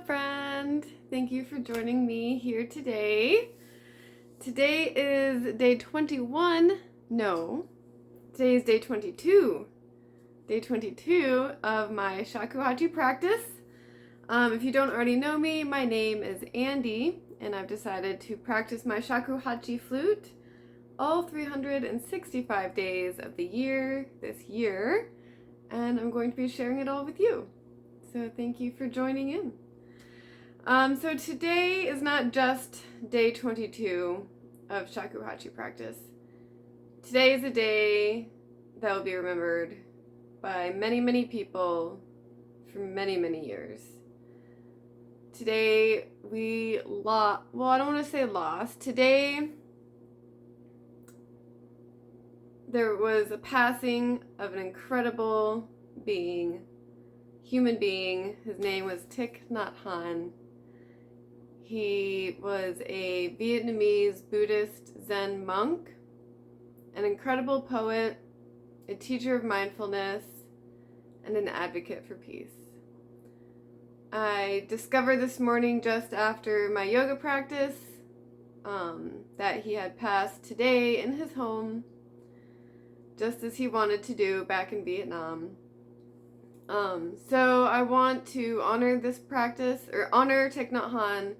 friend. Thank you for joining me here today. Today is day 21. No, today is day 22. Day 22 of my shakuhachi practice. If you don't already know me, my name is Andy, and I've decided to practice my shakuhachi flute all 365 days of the year this year, and I'm going to be sharing it all with you. So thank you for joining in. So today is not just day 22 of shakuhachi practice. Today is a day that will be remembered by many, many people for many, many years. Today I don't want to say lost. Today there was a passing of an incredible human being. His name was Thich Nhat Hanh. He was a Vietnamese Buddhist Zen monk, an incredible poet, a teacher of mindfulness, and an advocate for peace. I discovered this morning just after my yoga practice that he had passed today in his home, just as he wanted to do back in Vietnam. So I want to honor this practice, or honor Thich Nhat Hanh,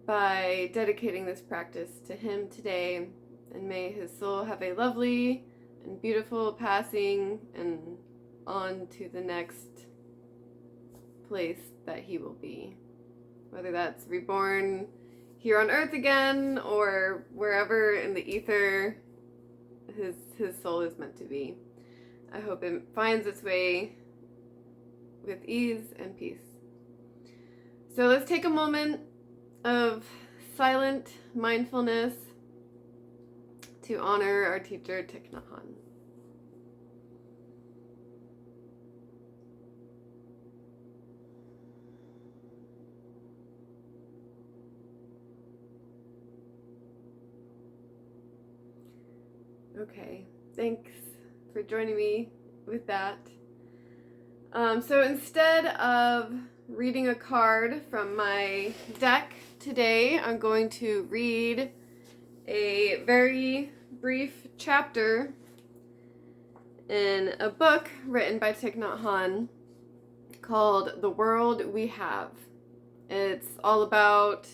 by dedicating this practice to him today, and may his soul have a lovely and beautiful passing and on to the next place that he will be, whether that's reborn here on earth again or wherever in the ether his soul is meant to be. I hope it finds its way with ease and peace. So let's take a moment of silent mindfulness to honor our teacher Thich Nhat Hanh. Okay, thanks for joining me with that. So instead of reading a card from my deck today, I'm going to read a very brief chapter in a book written by Thich Nhat Hanh called The World We Have. It's all about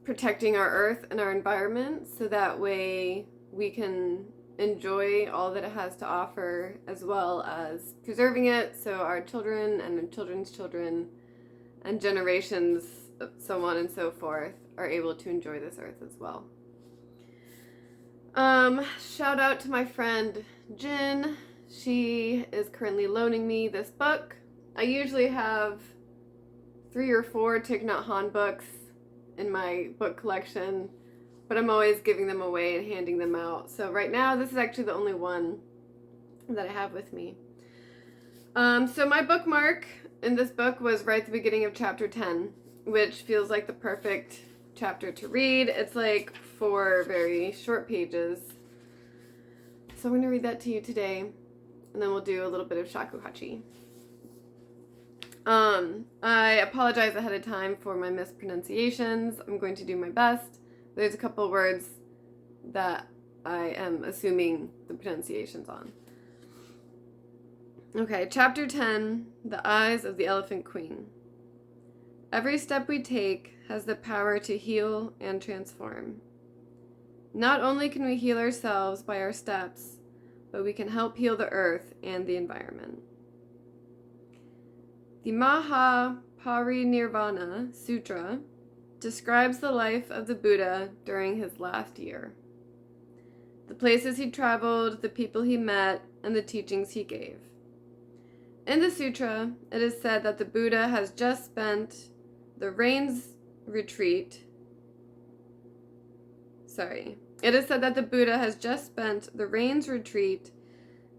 protecting our earth and our environment so that way we can enjoy all that it has to offer, as well as preserving it so our children and children's children and generations, so on and so forth, are able to enjoy this earth as well. Shout out to my friend Jin. She is currently loaning me this book. I usually have 3 or 4 Thich Nhat Hanh books in my book collection, but I'm always giving them away and handing them out. So right now, this is actually the only one that I have with me. So my bookmark in this book was right at the beginning of chapter 10, which feels like the perfect chapter to read. It's like 4 very short pages. So I'm going to read that to you today, and then we'll do a little bit of shakuhachi. I apologize ahead of time for my mispronunciations. I'm going to do my best. There's a couple words that I am assuming the pronunciations on. Okay, chapter 10, The Eyes of the Elephant Queen. Every step we take has the power to heal and transform. Not only can we heal ourselves by our steps, but we can help heal the earth and the environment. The Mahaparinirvana Sutra describes the life of the Buddha during his last year, the places he traveled, the people he met, and the teachings he gave. In the sutra, it is said that the Buddha has just spent the rains retreat. It is said that the Buddha has just spent the rains retreat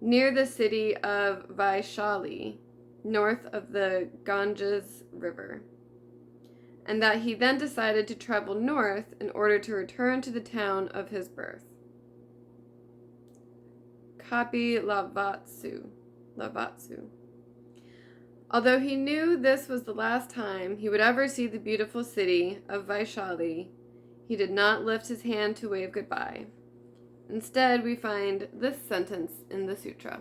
near the city of Vaishali, north of the Ganges River, and that he then decided to travel north in order to return to the town of his birth. Kapi Lavatsu. Although he knew this was the last time he would ever see the beautiful city of Vaishali, he did not lift his hand to wave goodbye. Instead, we find this sentence in the sutra.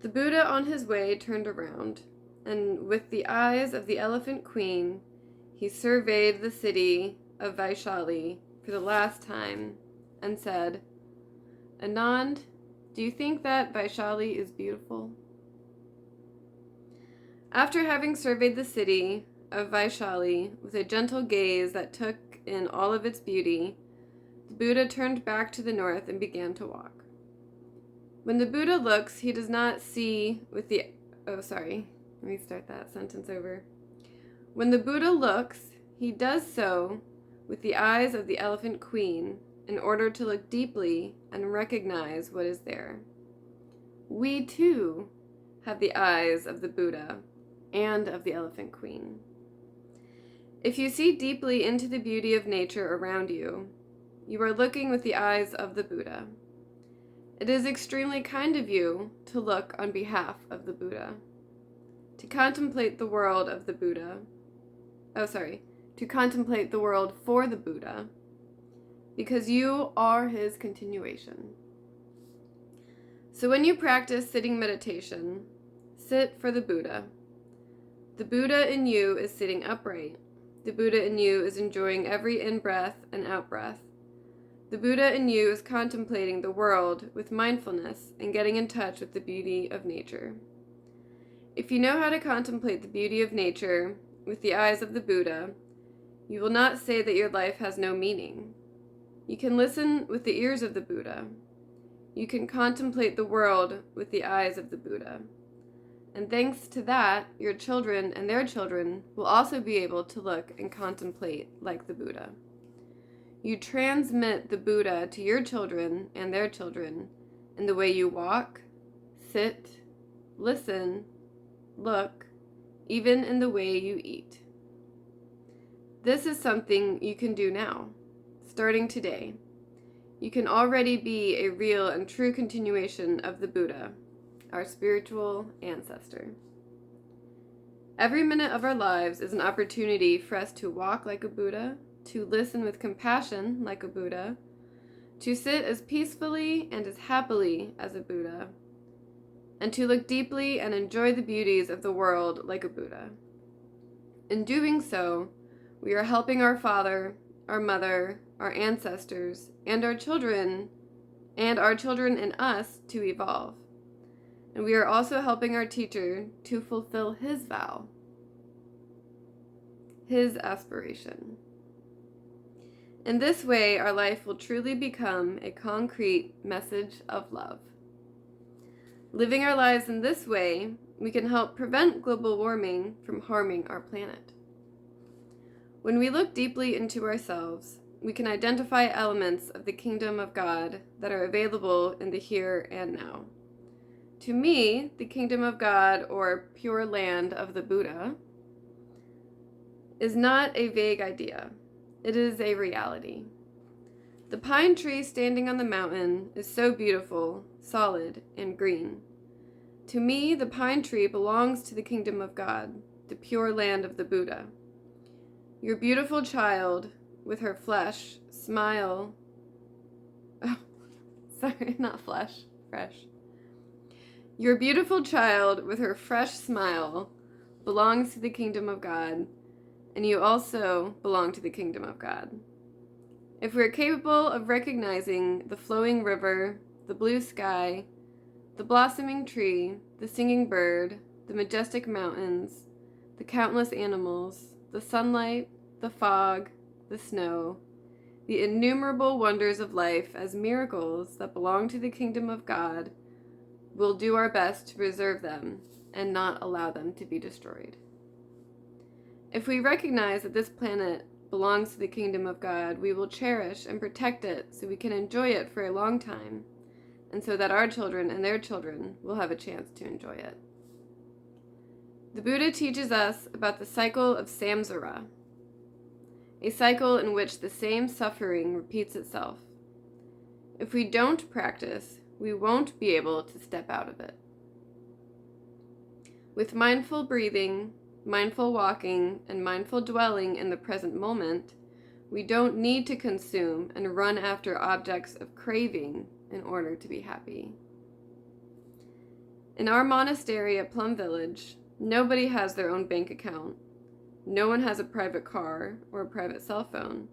The Buddha on his way turned around, and with the eyes of the elephant queen, he surveyed the city of Vaishali for the last time and said, Anand, do you think that Vaishali is beautiful? After having surveyed the city of Vaishali with a gentle gaze that took in all of its beauty, the Buddha turned back to the north and began to walk. When the Buddha looks, he does not see with the... Let me start that sentence over. When the Buddha looks, he does so with the eyes of the elephant queen in order to look deeply and recognize what is there. We, too, have the eyes of the Buddha and of the elephant queen. If you see deeply into the beauty of nature around you, you are looking with the eyes of the Buddha. It is extremely kind of you to look on behalf of the Buddha, to contemplate the world of the Buddha. To contemplate the world for the Buddha, because you are his continuation. So when you practice sitting meditation, sit for the Buddha. The Buddha in you is sitting upright. The Buddha in you is enjoying every in-breath and out-breath. The Buddha in you is contemplating the world with mindfulness and getting in touch with the beauty of nature. If you know how to contemplate the beauty of nature with the eyes of the Buddha, you will not say that your life has no meaning. You can listen with the ears of the Buddha. You can contemplate the world with the eyes of the Buddha. And thanks to that, your children and their children will also be able to look and contemplate like the Buddha. You transmit the Buddha to your children and their children in the way you walk, sit, listen, look, even in the way you eat. This is something you can do now, starting today. You can already be a real and true continuation of the Buddha, our spiritual ancestor. Every minute of our lives is an opportunity for us to walk like a Buddha, to listen with compassion like a Buddha, to sit as peacefully and as happily as a Buddha, and to look deeply and enjoy the beauties of the world like a Buddha. In doing so, we are helping our father, our mother, our ancestors, and our children in us to evolve. And we are also helping our teacher to fulfill his vow, his aspiration. In this way, our life will truly become a concrete message of love. Living our lives in this way, we can help prevent global warming from harming our planet. When we look deeply into ourselves, we can identify elements of the kingdom of God that are available in the here and now. To me, the kingdom of God, or pure land of the Buddha, is not a vague idea. It is a reality. The pine tree standing on the mountain is so beautiful, solid, and green. To me, the pine tree belongs to the kingdom of God, the pure land of the Buddha. Your beautiful child, with her fresh smile. Your beautiful child, with her fresh smile, belongs to the kingdom of God, and you also belong to the kingdom of God. If we're capable of recognizing the flowing river, the blue sky, the blossoming tree, the singing bird, the majestic mountains, the countless animals, the sunlight, the fog, the snow, the innumerable wonders of life as miracles that belong to the kingdom of God, we'll do our best to preserve them and not allow them to be destroyed. If we recognize that this planet belongs to the kingdom of God, we will cherish and protect it so we can enjoy it for a long time, and so that our children and their children will have a chance to enjoy it. The Buddha teaches us about the cycle of samsara, a cycle in which the same suffering repeats itself. If we don't practice, we won't be able to step out of it. With mindful breathing, mindful walking, and mindful dwelling in the present moment, we don't need to consume and run after objects of craving in order to be happy. In our monastery at Plum Village, nobody has their own bank account. No one has a private car or a private cell phone.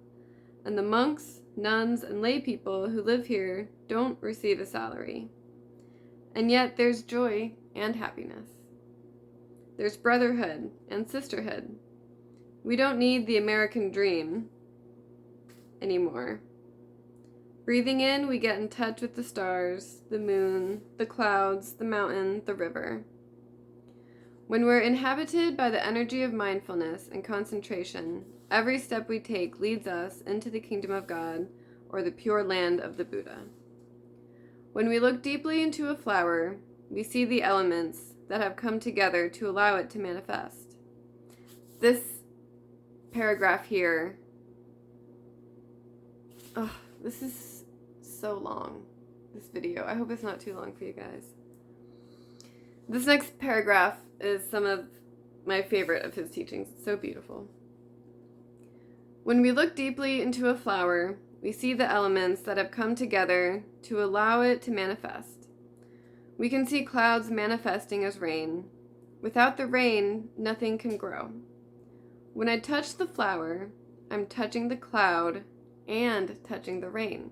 And the monks, nuns, and lay people who live here don't receive a salary. And yet there's joy and happiness. There's brotherhood and sisterhood. We don't need the American dream anymore. Breathing in, we get in touch with the stars, the moon, the clouds, the mountain, the river. When we're inhabited by the energy of mindfulness and concentration, every step we take leads us into the kingdom of God or the pure land of the Buddha. When we look deeply into a flower, we see the elements that have come together to allow it to manifest. This paragraph here, this is so long, this video. I hope it's not too long for you guys. This next paragraph is some of my favorite of his teachings. It's so beautiful. When we look deeply into a flower, we see the elements that have come together to allow it to manifest. We can see clouds manifesting as rain. Without the rain, nothing can grow. When I touch the flower, I'm touching the cloud and touching the rain.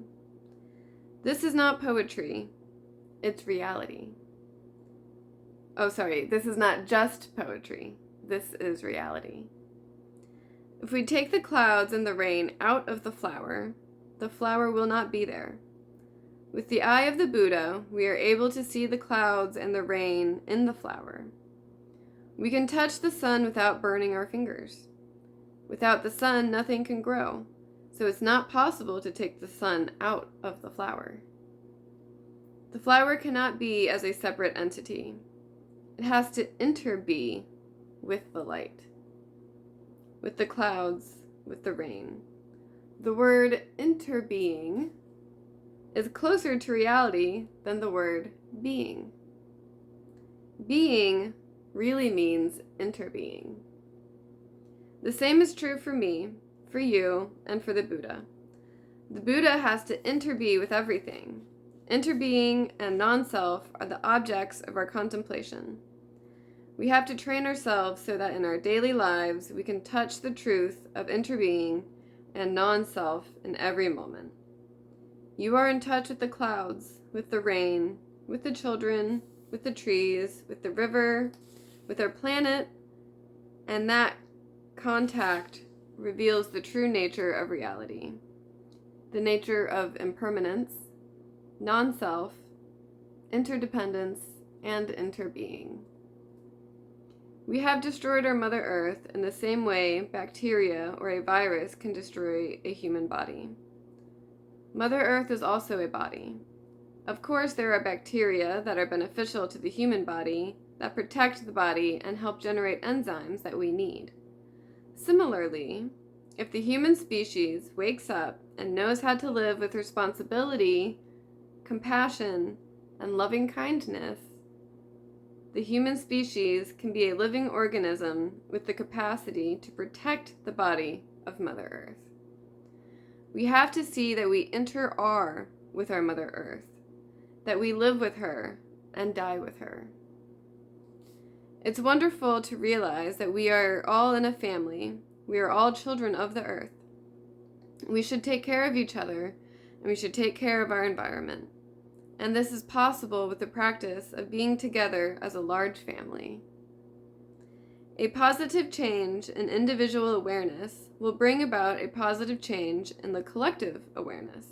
This is not poetry, it's reality. Oh, sorry, this is not just poetry. This is reality. If we take the clouds and the rain out of the flower will not be there. With the eye of the Buddha, we are able to see the clouds and the rain in the flower. We can touch the sun without burning our fingers. Without the sun, nothing can grow, so it's not possible to take the sun out of the flower. The flower cannot be as a separate entity. It has to interbe with the light, with the clouds, with the rain. The word interbeing is closer to reality than the word being. Being really means interbeing. The same is true for me, for you, and for the Buddha. The Buddha has to interbe with everything. Interbeing and non-self are the objects of our contemplation. We have to train ourselves so that in our daily lives we can touch the truth of interbeing and non-self in every moment. You are in touch with the clouds, with the rain, with the children, with the trees, with the river, with our planet, and that contact reveals the true nature of reality, the nature of impermanence, non-self, interdependence, and interbeing. We have destroyed our Mother Earth in the same way bacteria or a virus can destroy a human body. Mother Earth is also a body. Of course, there are bacteria that are beneficial to the human body, that protect the body and help generate enzymes that we need. Similarly, if the human species wakes up and knows how to live with responsibility, compassion, and loving kindness, the human species can be a living organism with the capacity to protect the body of Mother Earth. We have to see that we inter-are with our Mother Earth, that we live with her and die with her. It's wonderful to realize that we are all in a family. We are all children of the earth. We should take care of each other, and we should take care of our environment. And this is possible with the practice of being together as a large family. A positive change in individual awareness will bring about a positive change in the collective awareness.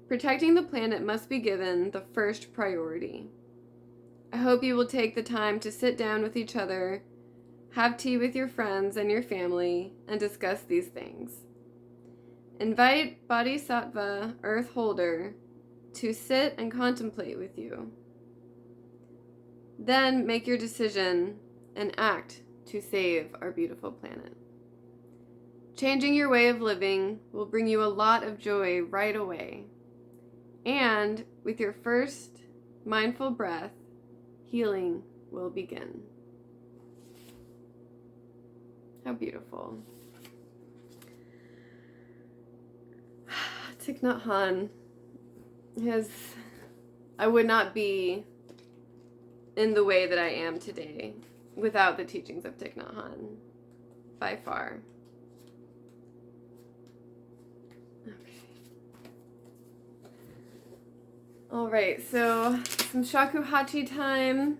Protecting the planet must be given the first priority. I hope you will take the time to sit down with each other, have tea with your friends and your family, and discuss these things. Invite Bodhisattva Earth Holder to sit and contemplate with you. Then make your decision and act to save our beautiful planet. Changing your way of living will bring you a lot of joy right away. And with your first mindful breath, healing will begin. How beautiful. Thich Nhat Hanh. I would not be in the way that I am today without the teachings of Thich Nhat Hanh, by far. Okay. All right, so some shakuhachi time,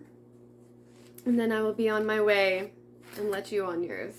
and then I will be on my way and let you on yours.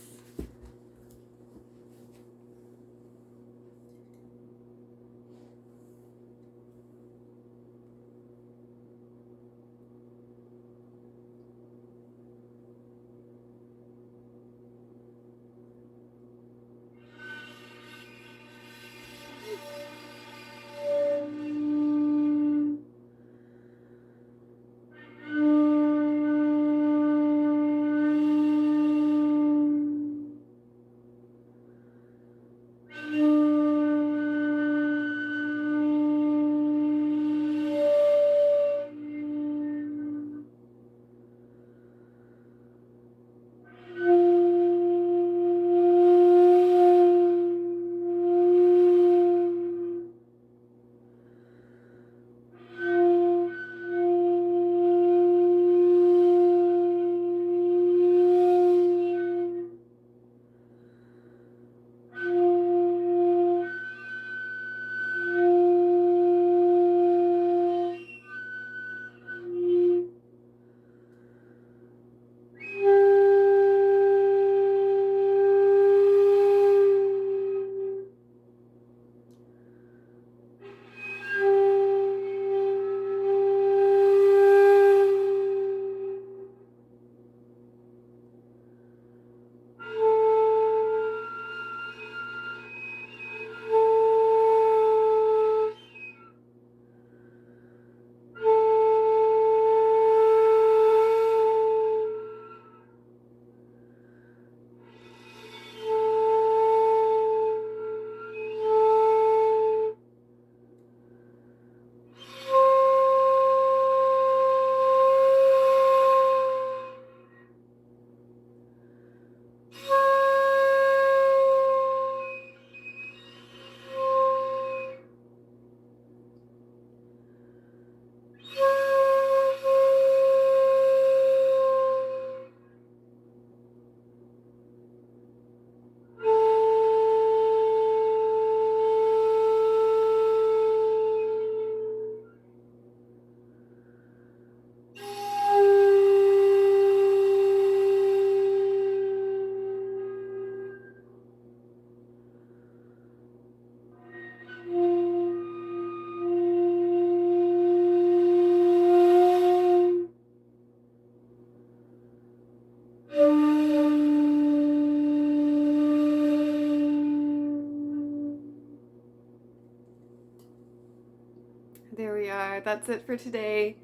There we are. That's it for today.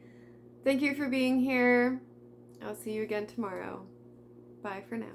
Thank you for being here. I'll see you again tomorrow. Bye for now.